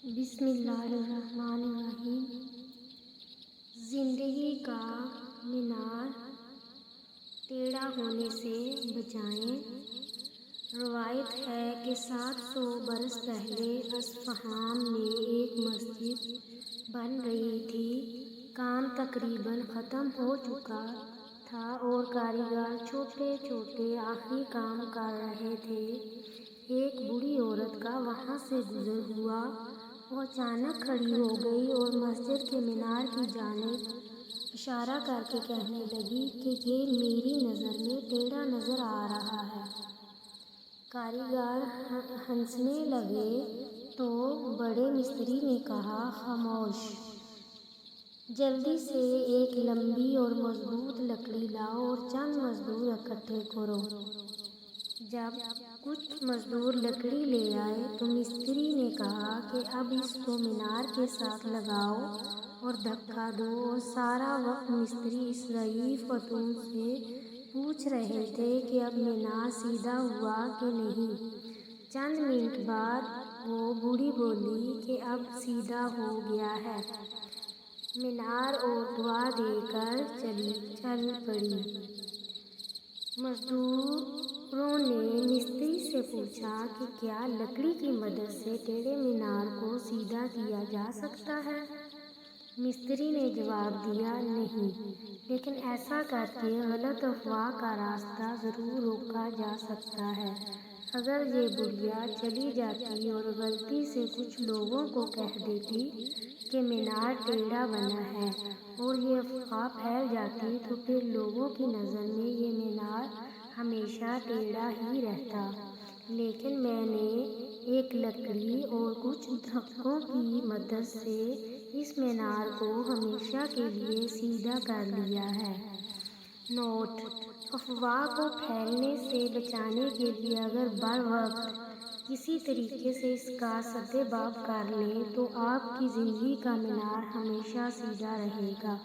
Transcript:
بسم اللہ الرحمن الرحیم۔ زندگی کا مینار ٹیڑھا ہونے سے بچائیں۔ روایت ہے کہ 700 برس پہلے اصفہان میں ایک مسجد بن رہی تھی۔ کام تقریباً ختم ہو چکا تھا اور کاریگر چھوٹے چھوٹے آخری کام کر رہے تھے۔ ایک بوڑھی عورت کا وہاں سے گزر ہوا۔ وہ اچانک کھڑی ہو گئی اور مسجد کے مینار کی جانب اشارہ کر کے کہنے لگی کہ یہ میری نظر میں ٹیڑھا نظر آ رہا ہے۔ کاریگر ہنسنے لگے تو بڑے مستری نے کہا، خاموش! جلدی سے ایک لمبی اور مضبوط لکڑی لاؤ اور چند مزدور اکٹھے کرو۔ جب کچھ مزدور لکڑی لے آئے تو مستری نے کہا کہ اب اس کو مینار کے ساتھ لگاؤ اور دھکا دو، اور سارا وقت مستری اس ضعیف خاتون سے پوچھ رہے تھے کہ اب مینار سیدھا ہوا کہ نہیں۔ چند منٹ بعد وہ بوڑھی بولی کہ اب سیدھا ہو گیا ہے۔ مینار اور دعا دے کر چل پڑی۔ مزدوروں نے مستری سے پوچھا کہ کیا لکڑی کی مدد سے ٹیڑھے مینار کو سیدھا کیا جا سکتا ہے؟ مستری نے جواب دیا، نہیں، لیکن ایسا کر کے غلط افواہ کا راستہ ضرور روکا جا سکتا ہے۔ اگر یہ بڑھیا چلی جاتی اور غلطی سے کچھ لوگوں کو کہہ دیتی کہ مینار ٹیڑھا بنا ہے اور یہ افواہ پھیل جاتی تو پھر لوگوں کی نظر میں یہ مینار ہمیشہ ٹیڑھا ہی رہتا۔ لیکن میں نے ایک لکڑی اور کچھ دھکوں کی مدد سے اس مینار کو ہمیشہ کے لیے سیدھا کر لیا ہے۔ نوٹ: افواہ کو پھیلنے سے بچانے کے لیے اگر بروقت کسی طریقے سے اس کا سدباب کر لیں تو آپ کی زندگی کا مینار ہمیشہ سیدھا رہے گا۔